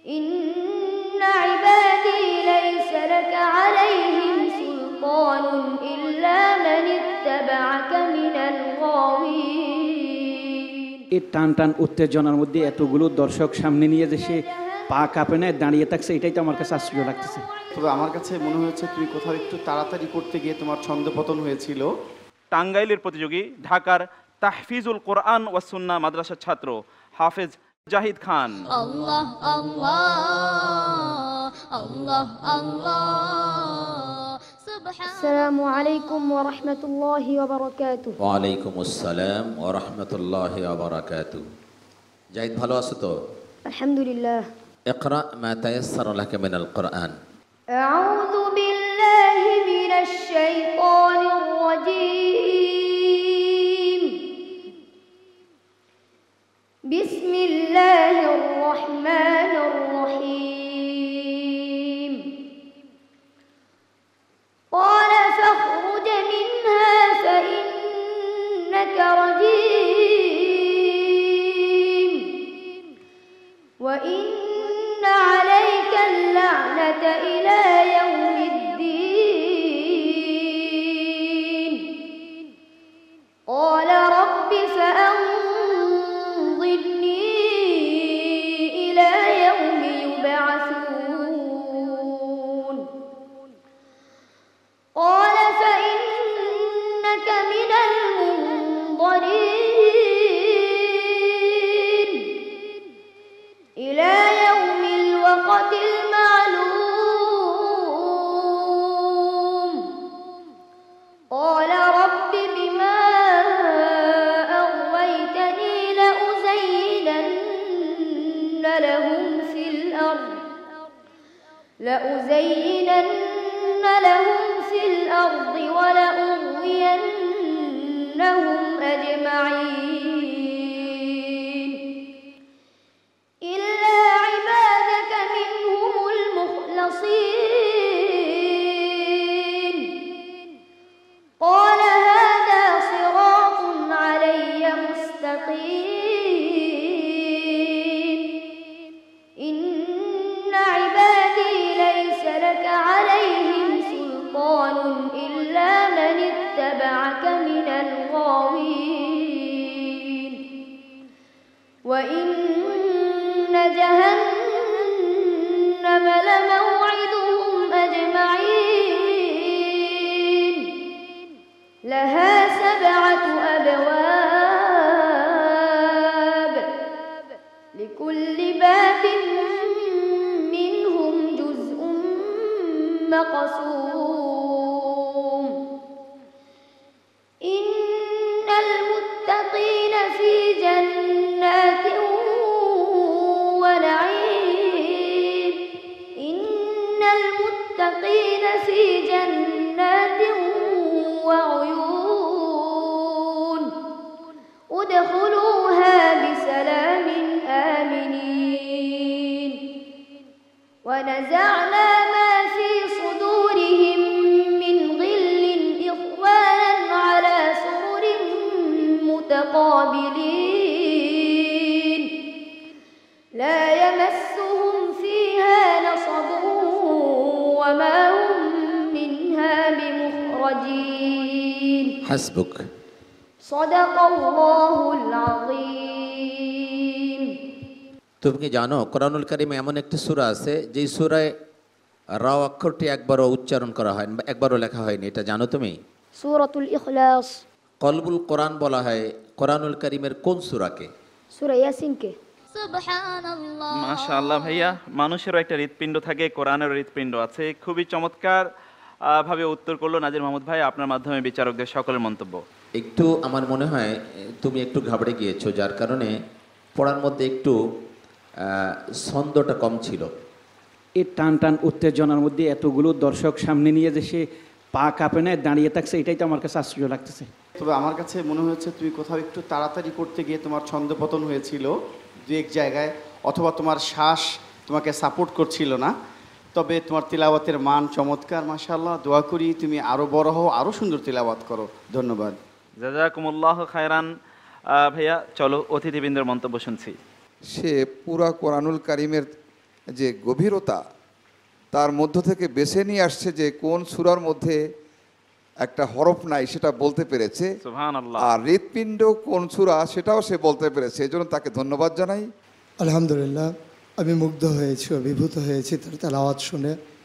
ইন্না ইবাদি লাইসা লাকা আলাইহিম সুলতানুন ইল্লা মান ইত্তাবা'আকা মিনাল গাওয়িন। এই টান টান উত্তেজনার মধ্যে এতগুলো দর্শক সামনে নিয়ে যে সে পা কাঁপে না দাঁড়িয়ে থাকছে, এটাই তো আমার কাছে আশ্চর্য লাগতেছে। তবে আমার কাছে মনে হয়েছে তুমি কোথাও একটু তাড়াতাড়ি করতে গিয়ে তোমার ছন্দপতন হয়েছিল। টাঙ্গাইলের প্রতিযোগী ঢাকার তাহফিজুল কোরআন ওয়া সুন্নাহ মাদ্রাসার ছাত্র হাফেজ জাহিদ খান। আল্লাহ আল্লাহ আল্লাহ আল্লাহ। আসসালামু আলাইকুম ওয়া রাহমাতুল্লাহি ওয়া বারাকাতুহু। ওয়া আলাইকুম আসসালাম ওয়া রাহমাতুল্লাহি ওয়া বারাকাতুহু। জাহিদ ভালো আছো তো? আলহামদুলিল্লাহ। ইকরা মা তায়াসসারা লাকা মিনাল কোরআন। আউযু বিল্লাহি মিনাশ শাইতানির রাজীম। বিসমিল্লাহির রহমানির রহিম। قال فاخرج منها فإنك رجيم وإن عليك اللعنة إلى يوم الدين قال رب فأنظرني إلى يوم يبعثون قال فإنك من المنظرين إلى يوم الوقت المعلوم قال رب بما أغويتني لأزينن لهم في الأرض ولأغوينهم أجمعين إلا عبادك منهم المخلصين قال هذا صراط علي مستقيم إن عبادي ليس لك عليهم سلطان إلا من اتبعك من الغاوين وإن جهنم لموعدهم أجمعين لها 7 أبواب لكل باب منهم جزء مقسوم إن المتقين في جنات ونعيم إن المتقين في جنات وعيون ادخلوها بسلام آمنين ونزعنا ما في صدورهم من غل إخوانا على سرر متقابلين لا يمسهم فيها نصب وما هم منها بمخرجين হাসবুক। صدق الله العظيم। তুমি কি জানো কোরআনুল কারিমে এমন একটি সূরা আছে যেই সূরায় রা অক্ষরটি একবারও উচ্চারণ করা হয় না, একবারও লেখা হয়নি, এটা জানো তুমি? সূরাতুল ইখলাস। কলবুল কোরআন বলা হয় কোরআনুল কারিমের কোন সূরাকে? সূরা ইয়াসিনকে। সুবহানাল্লাহ। মাশাআল্লাহ ভাইয়া, মানুষেরও একটা হৃৎপিণ্ড থাকে, কোরআনেরও হৃৎপিণ্ড আছে। খুবই চমৎকার ভাবে উত্তর করলো নাজির মাহমুদ ভাই। আপনার মাধ্যমে বিচারকদের সকলের মন্তব্য। একটু আমার মনে হয় তুমি একটু ঘাবড়ে গিয়েছো, যার কারণে পড়ার মধ্যে একটু ছন্দটা কম ছিল। এই টান টান উত্তেজনার মধ্যে এতগুলো দর্শক সামনে নিয়ে যে সে পা কাঁপে না দাঁড়িয়ে থাকছে, এটাই তো আমার কাছে আশ্চর্য লাগতেছে। তবে আমার কাছে মনে হয়েছে তুমি কোথাও একটু তাড়াতাড়ি করতে গিয়ে তোমার ছন্দপতন হয়েছিল দু এক জায়গায়, অথবা তোমার শ্বাস তোমাকে সাপোর্ট করছিল না। তবে তোমার তিলাওয়াতের মান চমৎকার, মাশাআল্লাহ। দোয়া করি তুমি আরও বড় হও, আরও সুন্দর তিলাওয়াত করো। ধন্যবাদ। জাযাকুমুল্লাহ খায়রান। ভাইয়া চলো অতিথিবৃন্দের মন্তব্য শুনছি। সে পুরা কোরআনুল কারিমের যে গভীরতা তার মধ্য থেকে বেছে নিয়ে আসছে যে কোন সূরার মধ্যে একটা হরফ নাই সেটা বলতে পেরেছে, সুবহানাল্লাহ। আর হৃৎপিণ্ড কোন সূরা সেটাও সে বলতে পেরেছে। এজন্য তাকে ধন্যবাদ জানাই। আলহামদুলিল্লাহ, আমি মুগ্ধ হয়েছি, অভিভূত হয়েছি তার তেলাওয়াত শুনে।